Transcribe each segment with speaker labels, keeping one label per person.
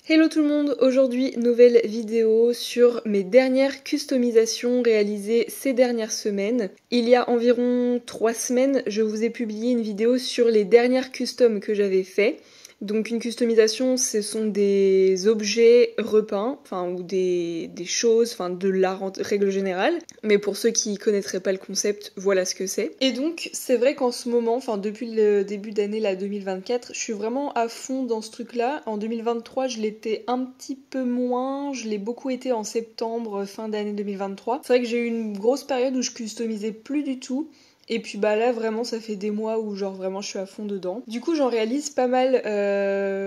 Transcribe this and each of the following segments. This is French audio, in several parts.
Speaker 1: Hello tout le monde, aujourd'hui nouvelle vidéo sur mes dernières customisations réalisées ces dernières semaines. Il y a environ 3 semaines, je vous ai publié une vidéo sur les dernières customs que j'avais fait. Donc une customisation, ce sont des objets repeints, ou des choses, de l'art en règle générale. Mais pour ceux qui connaîtraient pas le concept, voilà ce que c'est. Et donc c'est vrai qu'en ce moment, depuis le début d'année 2024, je suis vraiment à fond dans ce truc-là. En 2023, je l'étais un petit peu moins, je l'ai beaucoup été en septembre, fin d'année 2023. C'est vrai que j'ai eu une grosse période où je customisais plus du tout. Et puis là vraiment ça fait des mois où vraiment je suis à fond dedans. Du coup j'en réalise pas mal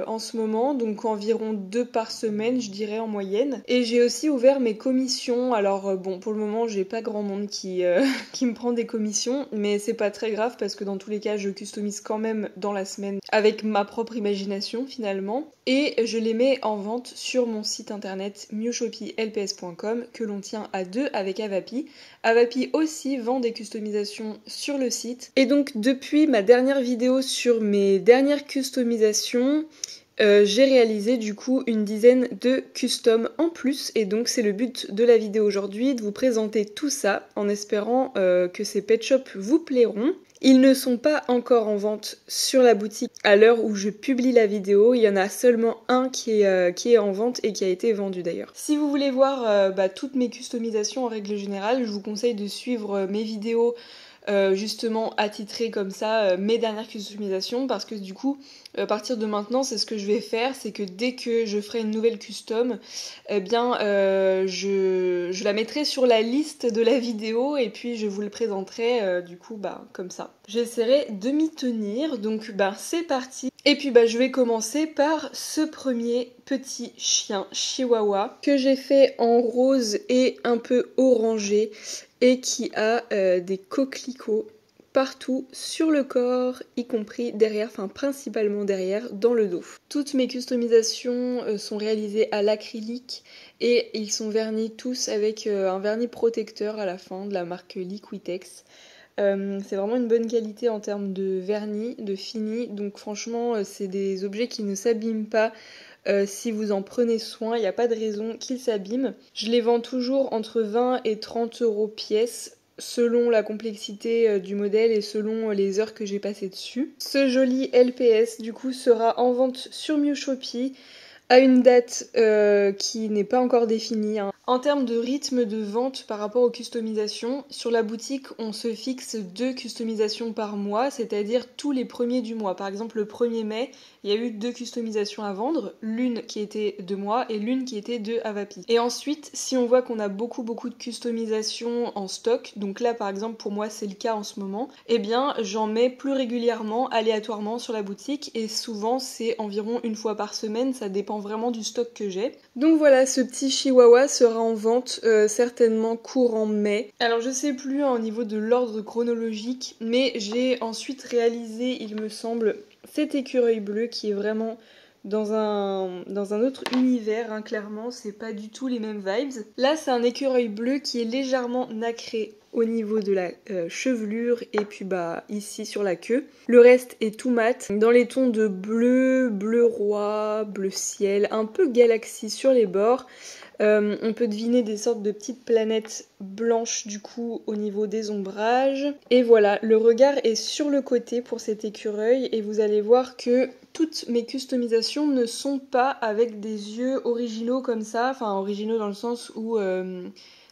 Speaker 1: en ce moment, donc environ 2 par semaine je dirais en moyenne. Et j'ai aussi ouvert mes commissions, alors pour le moment j'ai pas grand monde qui me prend des commissions, mais c'est pas très grave parce que dans tous les cas je customise quand même dans la semaine avec ma propre imagination finalement. Et je les mets en vente sur mon site internet miushopilps.com que l'on tient à deux avec Avapi. Avapi aussi vend des customisations sur le site. Et donc depuis ma dernière vidéo sur mes dernières customisations, j'ai réalisé du coup une dizaine de customs en plus, et donc c'est le but de la vidéo aujourd'hui, de vous présenter tout ça en espérant que ces pet shops vous plairont. Ils ne sont pas encore en vente sur la boutique à l'heure où je publie la vidéo, il y en a seulement un qui est en vente et qui a été vendu d'ailleurs. Si vous voulez voir toutes mes customisations en règle générale, je vous conseille de suivre mes vidéos justement attitrées comme ça, mes dernières customisations, parce que du coup à partir de maintenant c'est ce que je vais faire, c'est que dès que je ferai une nouvelle custom, je la mettrai sur la liste de la vidéo et puis je vous le présenterai comme ça. J'essaierai de m'y tenir, donc c'est parti. Et puis je vais commencer par ce premier petit chien chihuahua que j'ai fait en rose et un peu orangé et qui a des coquelicots partout sur le corps, y compris derrière, principalement derrière, dans le dos. Toutes mes customisations sont réalisées à l'acrylique et ils sont vernis tous avec un vernis protecteur à la fin de la marque Liquitex. C'est vraiment une bonne qualité en termes de vernis, de fini, donc franchement c'est des objets qui ne s'abîment pas. Si vous en prenez soin, il n'y a pas de raison qu'ils s'abîment. Je les vends toujours entre 20 et 30 euros pièce, selon la complexité du modèle et selon les heures que j'ai passées dessus. Ce joli LPS du coup sera en vente sur Miushopee à une date qui n'est pas encore définie. En termes de rythme de vente par rapport aux customisations, sur la boutique on se fixe 2 customisations par mois, c'est-à-dire tous les premiers du mois. Par exemple le 1er mai, il y a eu 2 customisations à vendre, l'une qui était de moi et l'une qui était de Avapi. Et ensuite, si on voit qu'on a beaucoup de customisations en stock, donc là par exemple pour moi c'est le cas en ce moment, j'en mets plus régulièrement, aléatoirement sur la boutique, et souvent c'est environ une fois par semaine, ça dépend vraiment du stock que j'ai. Donc voilà, ce petit chihuahua sera en vente certainement courant mai. Alors je sais plus au niveau de l'ordre chronologique, mais j'ai ensuite réalisé, il me semble, cet écureuil bleu qui est vraiment dans un autre univers, clairement, c'est pas du tout les mêmes vibes. Là c'est un écureuil bleu qui est légèrement nacré au niveau de la chevelure et puis ici sur la queue. Le reste est tout mat, dans les tons de bleu, bleu roi, bleu ciel, un peu galaxie sur les bords. On peut deviner des sortes de petites planètes blanches du coup au niveau des ombrages. Et voilà, le regard est sur le côté pour cet écureuil et vous allez voir que toutes mes customisations ne sont pas avec des yeux originaux comme ça, originaux dans le sens où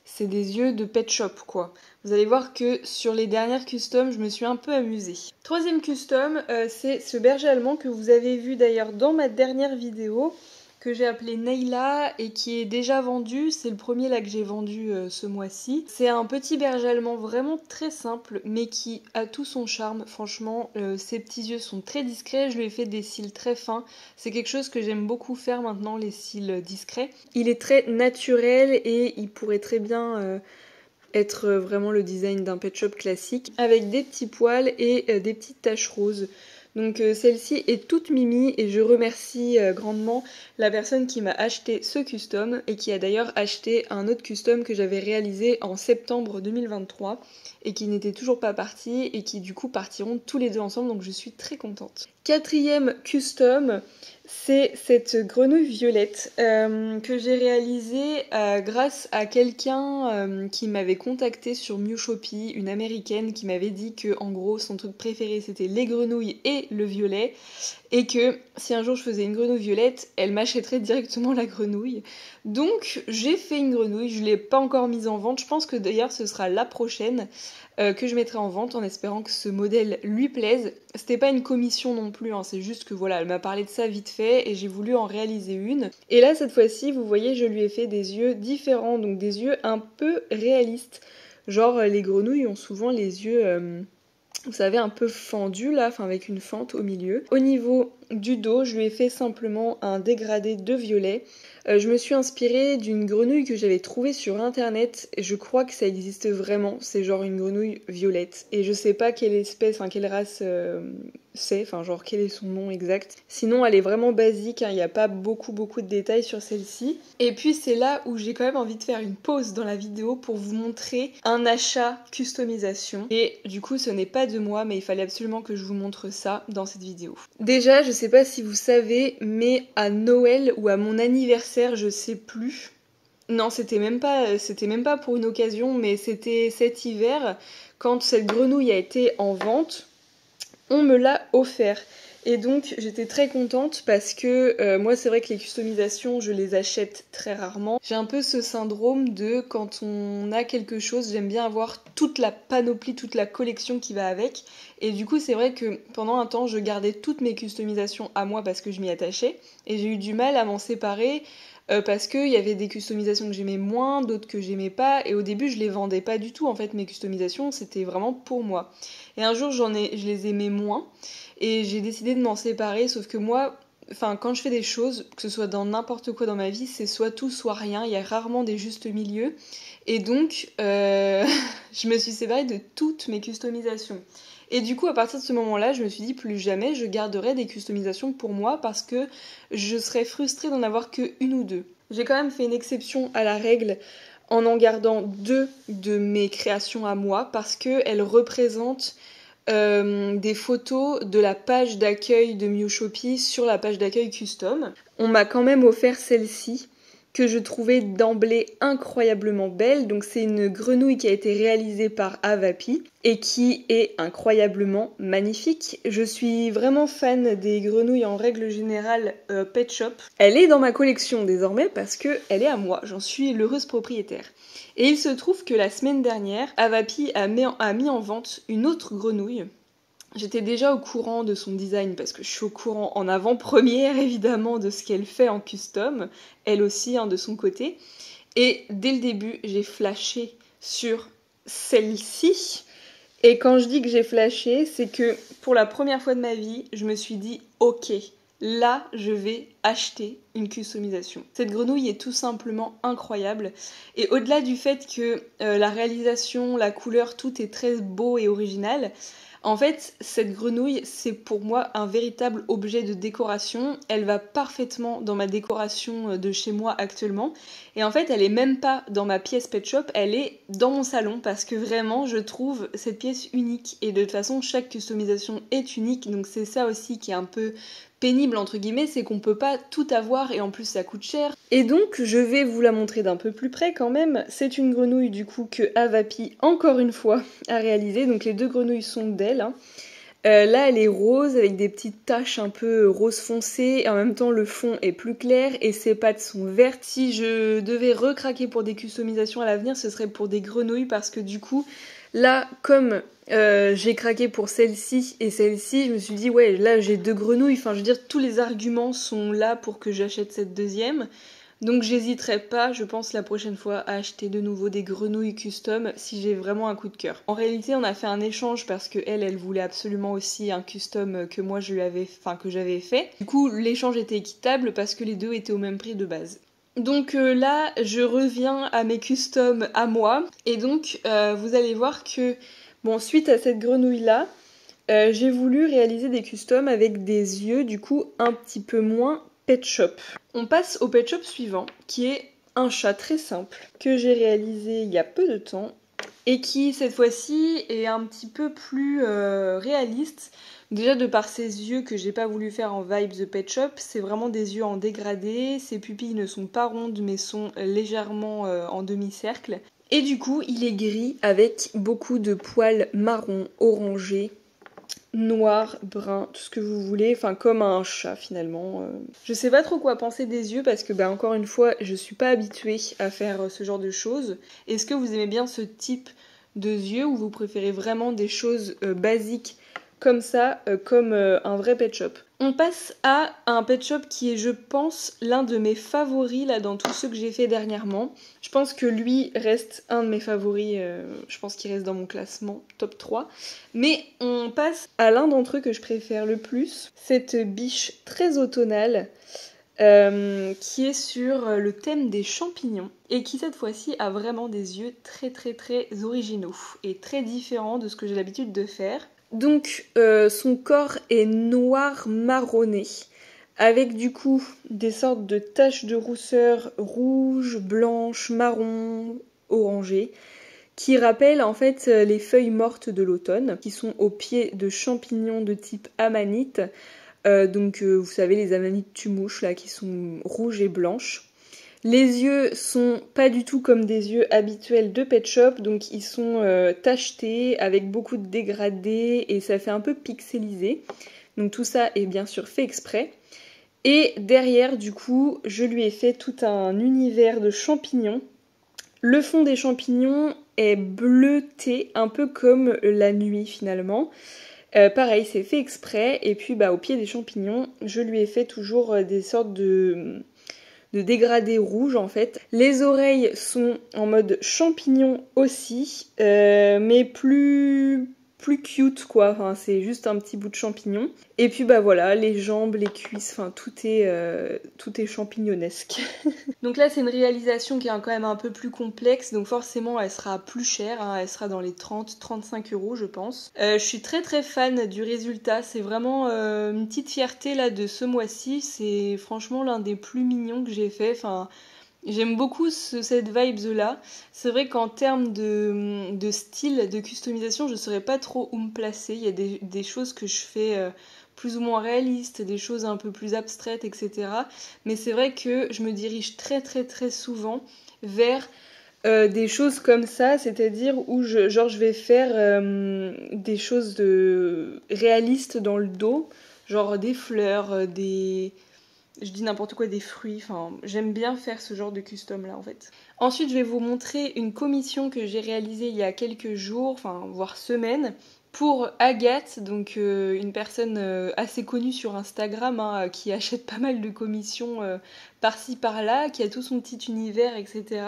Speaker 1: c'est des yeux de pet shop quoi. Vous allez voir que sur les dernières customs, je me suis un peu amusée. Troisième custom, c'est ce berger allemand que vous avez vu d'ailleurs dans ma dernière vidéo, que j'ai appelé Neyla et qui est déjà vendu. C'est le premier là que j'ai vendu ce mois-ci. C'est un petit berger allemand vraiment très simple mais qui a tout son charme. Franchement, ses petits yeux sont très discrets. Je lui ai fait des cils très fins. C'est quelque chose que j'aime beaucoup faire maintenant, les cils discrets. Il est très naturel et il pourrait très bien être vraiment le design d'un pet shop classique avec des petits poils et des petites taches roses. Donc celle-ci est toute mimi et je remercie grandement la personne qui m'a acheté ce custom et qui a d'ailleurs acheté un autre custom que j'avais réalisé en septembre 2023 et qui n'était toujours pas parti et qui du coup partiront tous les deux ensemble, donc je suis très contente. quatrième custom, c'est cette grenouille violette que j'ai réalisée grâce à quelqu'un qui m'avait contacté sur Mewshopee, une américaine qui m'avait dit que en gros son truc préféré c'était les grenouilles et le violet, et que si un jour je faisais une grenouille violette, elle m'achèterait directement la grenouille. Donc j'ai fait une grenouille, je l'ai pas encore mise en vente, je pense que d'ailleurs ce sera la prochaine que je mettrai en vente en espérant que ce modèle lui plaise. C'était pas une commission non plus, hein, c'est juste que voilà, elle m'a parlé de ça vite fait et j'ai voulu en réaliser une. Et là cette fois-ci, vous voyez, je lui ai fait des yeux différents, donc des yeux un peu réalistes. Genre les grenouilles ont souvent les yeux... vous savez, un peu fendu là, enfin avec une fente au milieu. Au niveau du dos, je lui ai fait simplement un dégradé de violet. Je me suis inspirée d'une grenouille que j'avais trouvée sur internet. Et je crois que ça existe vraiment. C'est genre une grenouille violette. Et je sais pas quelle espèce, enfin quelle race c'est, enfin genre quel est son nom exact. Sinon elle est vraiment basique, hein, il n'y a pas beaucoup de détails sur celle-ci. Et puis c'est là où j'ai quand même envie de faire une pause dans la vidéo pour vous montrer un achat customisation. Et du coup ce n'est pas de moi, mais il fallait absolument que je vous montre ça dans cette vidéo. Déjà je sais pas si vous savez, mais à Noël ou à mon anniversaire, je sais plus. Non, c'était même pas pour une occasion, mais c'était cet hiver, quand cette grenouille a été en vente, on me l'a offert. Et donc j'étais très contente parce que moi c'est vrai que les customisations je les achète très rarement. J'ai un peu ce syndrome de quand on a quelque chose, j'aime bien avoir toute la panoplie, toute la collection qui va avec. Et du coup c'est vrai que pendant un temps je gardais toutes mes customisations à moi parce que je m'y attachais. Et j'ai eu du mal à m'en séparer. Parce qu'il y avait des customisations que j'aimais moins, d'autres que j'aimais pas, et au début je les vendais pas du tout en fait, mes customisations c'était vraiment pour moi. Et un jour je les aimais moins, et j'ai décidé de m'en séparer, sauf que moi, enfin quand je fais des choses, que ce soit dans n'importe quoi dans ma vie, c'est soit tout soit rien, il y a rarement des justes milieux, et donc je me suis séparée de toutes mes customisations. Et du coup, à partir de ce moment-là, je me suis dit plus jamais je garderai des customisations pour moi parce que je serais frustrée d'en avoir que une ou deux. J'ai quand même fait une exception à la règle en gardant deux de mes créations à moi parce qu'elles représentent des photos de la page d'accueil de Mewshopee sur la page d'accueil custom. On m'a quand même offert celle-ci, que je trouvais d'emblée incroyablement belle. Donc c'est une grenouille qui a été réalisée par Avapi et qui est incroyablement magnifique. Je suis vraiment fan des grenouilles en règle générale Pet Shop. Elle est dans ma collection désormais parce que elle est à moi, j'en suis l'heureuse propriétaire. Et il se trouve que la semaine dernière, Avapi a mis en vente une autre grenouille. J'étais déjà au courant de son design parce que je suis au courant en avant-première évidemment de ce qu'elle fait en custom, elle aussi hein, de son côté. Et dès le début, j'ai flashé sur celle-ci. Et quand je dis que j'ai flashé, c'est que pour la première fois de ma vie, je me suis dit ok, là je vais acheter une customisation. Cette grenouille est tout simplement incroyable. Et au-delà du fait que la réalisation, la couleur, tout est très beau et original, en fait, cette grenouille, c'est pour moi un véritable objet de décoration. Elle va parfaitement dans ma décoration de chez moi actuellement. Et en fait, elle est même pas dans ma pièce Pet Shop, elle est dans mon salon parce que vraiment, je trouve cette pièce unique. Et de toute façon, chaque customisation est unique, donc c'est ça aussi qui est un peu pénible entre guillemets, c'est qu'on peut pas tout avoir et en plus ça coûte cher. Et donc je vais vous la montrer d'un peu plus près quand même. C'est une grenouille du coup que Avapi encore une fois a réalisée, donc les deux grenouilles sont d'elle. Hein. Là elle est rose avec des petites taches un peu rose foncé et en même temps le fond est plus clair et ses pattes sont vertes. Si je devais recraquer pour des customisations à l'avenir, ce serait pour des grenouilles parce que du coup là comme j'ai craqué pour celle-ci et celle-ci, je me suis dit ouais là j'ai deux grenouilles, enfin je veux dire tous les arguments sont là pour que j'achète cette deuxième. Donc j'hésiterai pas, je pense la prochaine fois à acheter de nouveau des grenouilles custom si j'ai vraiment un coup de cœur. En réalité on a fait un échange parce que elle voulait absolument aussi un custom que moi que j'avais fait. Du coup l'échange était équitable parce que les deux étaient au même prix de base. Donc là je reviens à mes customs à moi et donc vous allez voir que bon, suite à cette grenouille-là, j'ai voulu réaliser des customs avec des yeux, du coup, un petit peu moins Pet Shop. On passe au Pet Shop suivant, qui est un chat très simple, que j'ai réalisé il y a peu de temps. et qui cette fois-ci est un petit peu plus réaliste. Déjà de par ses yeux que j'ai pas voulu faire en Vibes The Pet Shop, c'est vraiment des yeux en dégradé, ses pupilles ne sont pas rondes mais sont légèrement en demi-cercle. Et du coup il est gris avec beaucoup de poils marron, orangé, noir, brun, tout ce que vous voulez, enfin comme un chat finalement. Je sais pas trop quoi penser des yeux parce que encore une fois je suis pas habituée à faire ce genre de choses. Est-ce que vous aimez bien ce type de yeux ou vous préférez vraiment des choses basiques comme ça, comme un vrai pet shop? On passe à un pet shop qui est, je pense, l'un de mes favoris là dans tous ceux que j'ai fait dernièrement. Je pense que lui reste un de mes favoris, je pense qu'il reste dans mon classement top 3. Mais on passe à l'un d'entre eux que je préfère le plus, cette biche très automnale qui est sur le thème des champignons et qui cette fois-ci a vraiment des yeux très très très originaux et très différents de ce que j'ai l'habitude de faire. Donc son corps est noir marronné avec du coup des sortes de taches de rousseur rouge, blanche, marron, orangé qui rappellent en fait les feuilles mortes de l'automne qui sont au pied de champignons de type amanite. Vous savez les amanites tumouches là qui sont rouges et blanches. Les yeux sont pas du tout comme des yeux habituels de pet shop, donc ils sont tachetés avec beaucoup de dégradés et ça fait un peu pixelisé. Donc tout ça est bien sûr fait exprès. Et derrière du coup je lui ai fait tout un univers de champignons. Le fond des champignons est bleuté un peu comme la nuit finalement. Pareil, c'est fait exprès. Et puis au pied des champignons, je lui ai fait toujours des sortes de dégradés rouges en fait. Les oreilles sont en mode champignon aussi, mais plus cute quoi, enfin, c'est juste un petit bout de champignon. Et puis voilà, les jambes, les cuisses, enfin tout est champignonesque. Donc là c'est une réalisation qui est quand même un peu plus complexe, donc forcément elle sera plus chère, hein, elle sera dans les 30-35 € je pense. Je suis très très fan du résultat, c'est vraiment une petite fierté là de ce mois-ci, c'est franchement l'un des plus mignons que j'ai fait, enfin... J'aime beaucoup cette vibe là. C'est vrai qu'en termes de style, de customisation, je ne saurais pas trop où me placer. Il y a des choses que je fais plus ou moins réalistes, des choses un peu plus abstraites, etc. Mais c'est vrai que je me dirige très très très souvent vers des choses comme ça, c'est-à-dire où je vais faire des choses réalistes dans le dos, genre des fleurs, je dis n'importe quoi, des fruits, enfin j'aime bien faire ce genre de custom là en fait. Ensuite je vais vous montrer une commission que j'ai réalisée il y a quelques jours, enfin voire semaines, pour Agathe, donc une personne assez connue sur Instagram hein, qui achète pas mal de commissions par-ci par-là, qui a tout son petit univers, etc.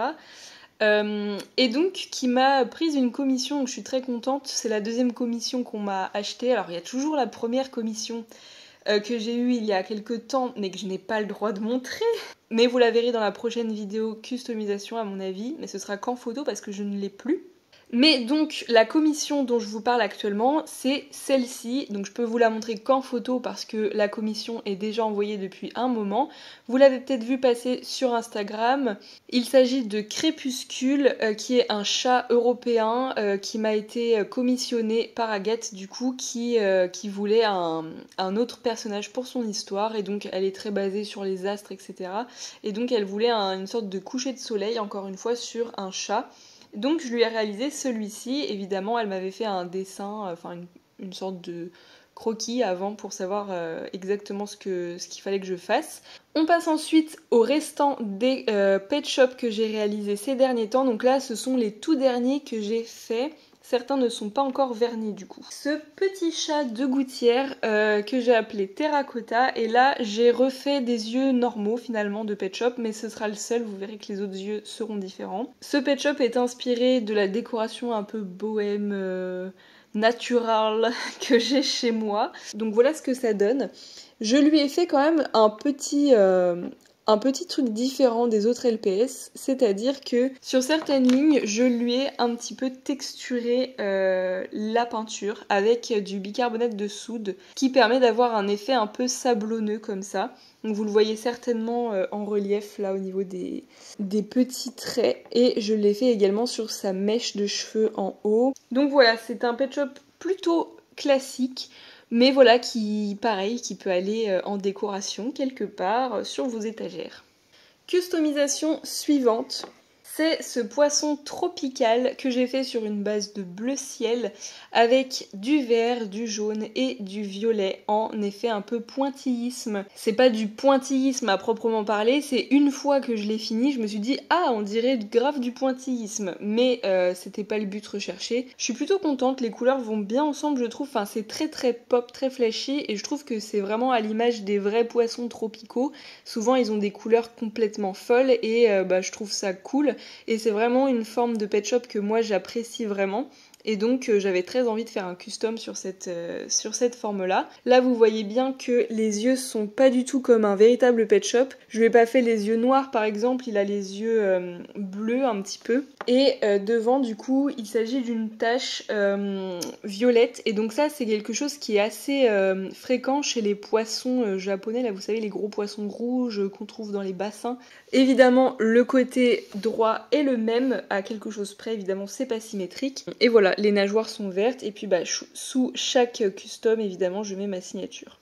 Speaker 1: Et donc qui m'a prise une commission, donc je suis très contente, c'est la deuxième commission qu'on m'a achetée. Alors il y a toujours la première commission que j'ai eue il y a quelques temps, mais que je n'ai pas le droit de montrer. Mais vous la verrez dans la prochaine vidéo customisation à mon avis, mais ce sera qu'en photo parce que je ne l'ai plus. Mais donc la commission dont je vous parle actuellement, c'est celle-ci. Donc je peux vous la montrer qu'en photo parce que la commission est déjà envoyée depuis un moment. Vous l'avez peut-être vu passer sur Instagram. Il s'agit de Crépuscule, qui est un chat européen qui m'a été commissionné par Agathe du coup, qui voulait un autre personnage pour son histoire. Et donc elle est très basée sur les astres, etc. Et donc elle voulait une sorte de coucher de soleil, encore une fois, sur un chat. Donc je lui ai réalisé celui-ci, évidemment elle m'avait fait un dessin, enfin une sorte de croquis avant pour savoir exactement ce qu'il fallait que je fasse. On passe ensuite au restant des pet shops que j'ai réalisés ces derniers temps, donc là ce sont les tout derniers que j'ai faits. Certains ne sont pas encore vernis du coup. Ce petit chat de gouttière que j'ai appelé Terracotta, et là j'ai refait des yeux normaux finalement de pet shop, mais ce sera le seul, vous verrez que les autres yeux seront différents. Ce pet shop est inspiré de la décoration un peu bohème, naturale que j'ai chez moi. Donc voilà ce que ça donne. Je lui ai fait quand même un petit truc différent des autres LPS, c'est-à-dire que sur certaines lignes, je lui ai un petit peu texturé la peinture avec du bicarbonate de soude qui permet d'avoir un effet un peu sablonneux comme ça. Donc vous le voyez certainement en relief là au niveau des petits traits. Et je l'ai fait également sur sa mèche de cheveux en haut. Donc voilà, c'est un pet shop plutôt classique. Mais voilà, qui peut aller en décoration quelque part sur vos étagères. Customisation suivante. C'est ce poisson tropical que j'ai fait sur une base de bleu ciel avec du vert, du jaune et du violet en effet un peu pointillisme. C'est pas du pointillisme à proprement parler, c'est une fois que je l'ai fini, je me suis dit ah on dirait grave du pointillisme, mais c'était pas le but recherché. Je suis plutôt contente, les couleurs vont bien ensemble je trouve, enfin c'est très très pop, très flashy et je trouve que c'est vraiment à l'image des vrais poissons tropicaux. Souvent ils ont des couleurs complètement folles et je trouve ça cool. Et c'est vraiment une forme de pet shop que moi j'apprécie vraiment. Et donc j'avais très envie de faire un custom sur cette forme-là. Là vous voyez bien que les yeux sont pas du tout comme un véritable pet shop. Je lui ai pas fait les yeux noirs par exemple, il a les yeux bleus un petit peu. Et devant du coup il s'agit d'une tache violette. Et donc ça c'est quelque chose qui est assez fréquent chez les poissons japonais. Là vous savez les gros poissons rouges qu'on trouve dans les bassins. Évidemment le côté droit est le même à quelque chose près, évidemment c'est pas symétrique. Et voilà, les nageoires sont vertes et puis sous chaque custom évidemment je mets ma signature.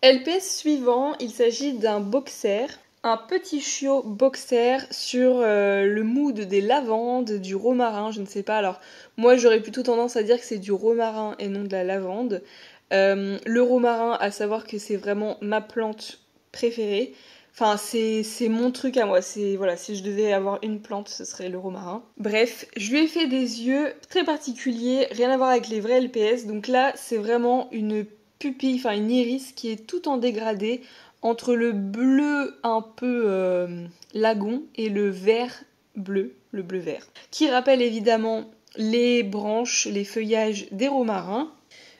Speaker 1: LPS suivant, il s'agit d'un boxer. Un petit chiot boxer sur le mood des lavandes, du romarin, je ne sais pas. Alors moi j'aurais plutôt tendance à dire que c'est du romarin et non de la lavande. Le romarin, à savoir que c'est vraiment ma plante préférée. Enfin, c'est mon truc à moi. Voilà, si je devais avoir une plante, ce serait le romarin. Bref, je lui ai fait des yeux très particuliers, rien à voir avec les vrais LPS. Donc là, c'est vraiment une pupille, enfin une iris qui est tout en dégradé entre le bleu un peu lagon et le vert bleu, le bleu vert, qui rappelle évidemment les branches, les feuillages des romarins.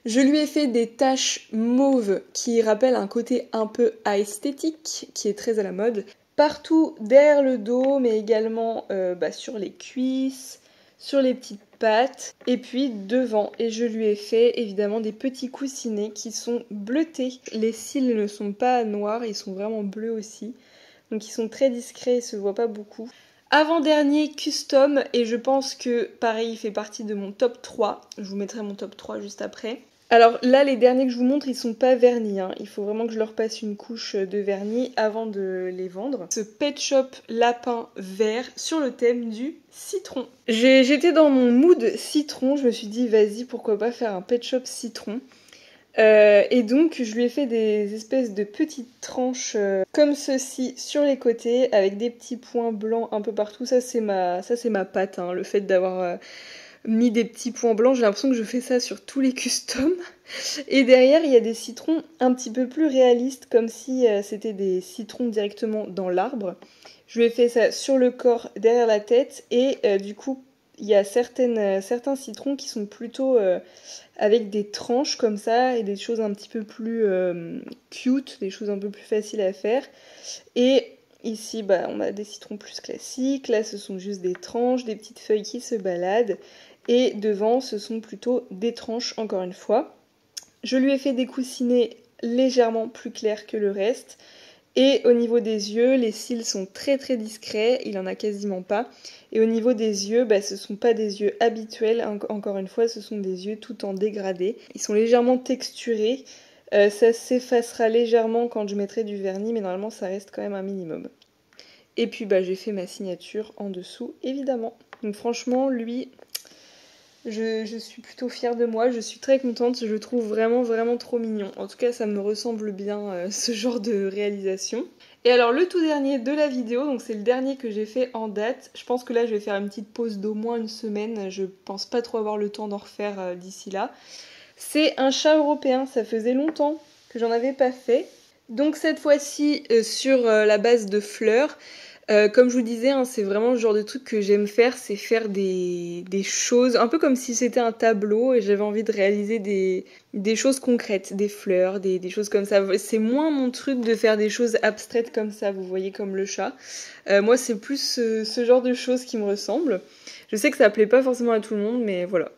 Speaker 1: Je lui ai fait des taches mauves qui rappellent un côté un peu esthétique, qui est très à la mode. Partout derrière le dos, mais également sur les cuisses, sur les petites pattes, et puis devant. Et je lui ai fait évidemment des petits coussinets qui sont bleutés. Les cils ne sont pas noirs, ils sont vraiment bleus aussi. Donc ils sont très discrets, ils se voient pas beaucoup. Avant-dernier custom, et je pense que pareil il fait partie de mon top 3. Je vous mettrai mon top 3 juste après. Alors là, les derniers que je vous montre, ils sont pas vernis. Il faut vraiment que je leur passe une couche de vernis avant de les vendre. Ce pet shop lapin vert sur le thème du citron. J'étais dans mon mood citron, je me suis dit vas-y, pourquoi pas faire un pet shop citron. Et donc je lui ai fait des espèces de petites tranches comme ceci sur les côtés avec des petits points blancs un peu partout. Ça c'est ma patte, le fait d'avoir mis des petits points blancs, j'ai l'impression que je fais ça sur tous les customs. Et derrière, il y a des citrons un petit peu plus réalistes, comme si c'était des citrons directement dans l'arbre. Je lui ai fait ça sur le corps, derrière la tête, et du coup, il y a certains citrons qui sont plutôt avec des tranches comme ça, et des choses un petit peu plus cute, des choses un peu plus faciles à faire. Et ici, on a des citrons plus classiques, là ce sont juste des tranches, des petites feuilles qui se baladent. Et devant, ce sont plutôt des tranches, encore une fois. Je lui ai fait des coussinets légèrement plus clairs que le reste. Et au niveau des yeux, les cils sont très très discrets, il en a quasiment pas. Et au niveau des yeux, ce sont pas des yeux habituels, encore une fois, ce sont des yeux tout en dégradé. Ils sont légèrement texturés, ça s'effacera légèrement quand je mettrai du vernis, mais normalement ça reste quand même un minimum. Et puis j'ai fait ma signature en dessous, évidemment. Donc franchement, lui... Je suis plutôt fière de moi, je suis très contente, je le trouve vraiment vraiment trop mignon. En tout cas ça me ressemble bien ce genre de réalisation. Et alors le tout dernier de la vidéo, donc c'est le dernier que j'ai fait en date. Je pense que là je vais faire une petite pause d'au moins une semaine, je pense pas trop avoir le temps d'en refaire d'ici là. C'est un chat européen, ça faisait longtemps que j'en avais pas fait. Donc cette fois-ci sur la base de fleurs. Comme je vous disais, c'est vraiment le genre de truc que j'aime faire, c'est faire des choses, un peu comme si c'était un tableau et j'avais envie de réaliser des choses concrètes, des fleurs, des choses comme ça. C'est moins mon truc de faire des choses abstraites comme ça, vous voyez, comme le chat. Moi, c'est plus ce genre de choses qui me ressemblent. Je sais que ça plaît pas forcément à tout le monde, mais voilà.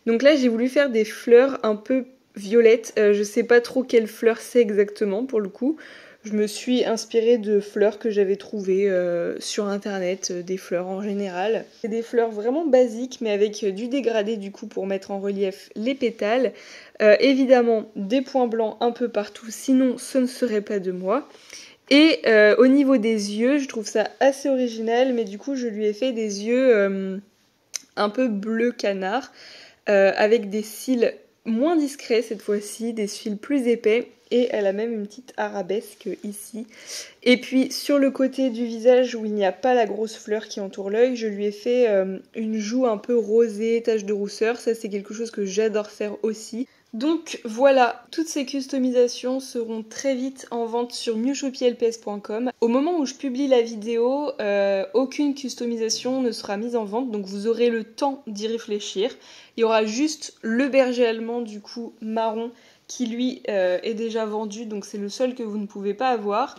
Speaker 1: Donc là, j'ai voulu faire des fleurs un peu violettes. Je sais pas trop quelle fleur c'est exactement, pour le coup. Je me suis inspirée de fleurs que j'avais trouvées sur internet, des fleurs en général. C'est des fleurs vraiment basiques mais avec du dégradé du coup pour mettre en relief les pétales. Évidemment des points blancs un peu partout, sinon ce ne serait pas de moi. Et au niveau des yeux, je trouve ça assez original, mais du coup je lui ai fait des yeux un peu bleu canard, avec des cils moins discrets cette fois-ci, des cils plus épais, et elle a même une petite arabesque ici. Et puis sur le côté du visage où il n'y a pas la grosse fleur qui entoure l'œil, je lui ai fait une joue un peu rosée, tache de rousseur, ça c'est quelque chose que j'adore faire aussi. Donc voilà, toutes ces customisations seront très vite en vente sur miushopilps.com. Au moment où je publie la vidéo, aucune customisation ne sera mise en vente, donc vous aurez le temps d'y réfléchir. Il y aura juste le berger allemand du coup marron qui lui est déjà vendu, donc c'est le seul que vous ne pouvez pas avoir.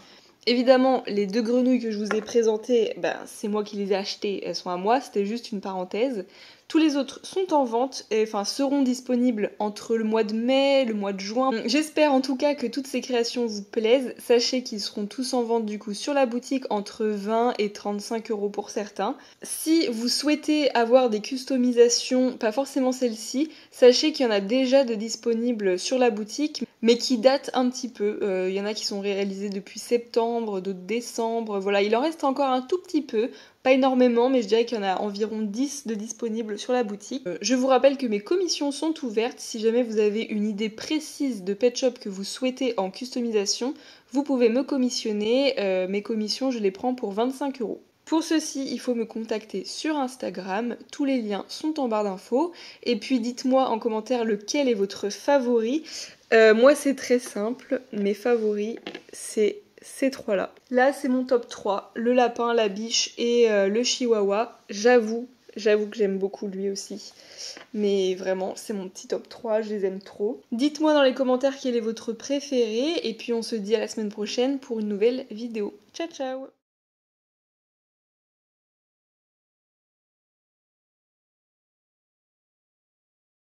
Speaker 1: Évidemment, les 2 grenouilles que je vous ai présentées, c'est moi qui les ai achetées, elles sont à moi, c'était juste une parenthèse. Tous les autres sont en vente et seront disponibles entre le mois de mai, le mois de juin. J'espère en tout cas que toutes ces créations vous plaisent. Sachez qu'ils seront tous en vente du coup sur la boutique entre 20 et 35 € pour certains. Si vous souhaitez avoir des customisations, pas forcément celle-ci, sachez qu'il y en a déjà de disponibles sur la boutique, mais qui datent un petit peu. Il y en a qui sont réalisées depuis septembre, d'autres décembre. Voilà, il en reste encore un tout petit peu. Pas énormément, mais je dirais qu'il y en a environ 10 de disponibles sur la boutique. Je vous rappelle que mes commissions sont ouvertes. Si jamais vous avez une idée précise de pet shop que vous souhaitez en customisation, vous pouvez me commissionner. Mes commissions, je les prends pour 25 €. Pour ceci, il faut me contacter sur Instagram. Tous les liens sont en barre d'infos. Et puis dites-moi en commentaire lequel est votre favori. Moi, c'est très simple. Mes favoris, c'est ces 3-là. Là, c'est mon top 3. Le lapin, la biche et le chihuahua. J'avoue que j'aime beaucoup lui aussi. Mais vraiment, c'est mon petit top 3, je les aime trop. Dites-moi dans les commentaires quel est votre préféré. Et puis on se dit à la semaine prochaine pour une nouvelle vidéo. Ciao, ciao!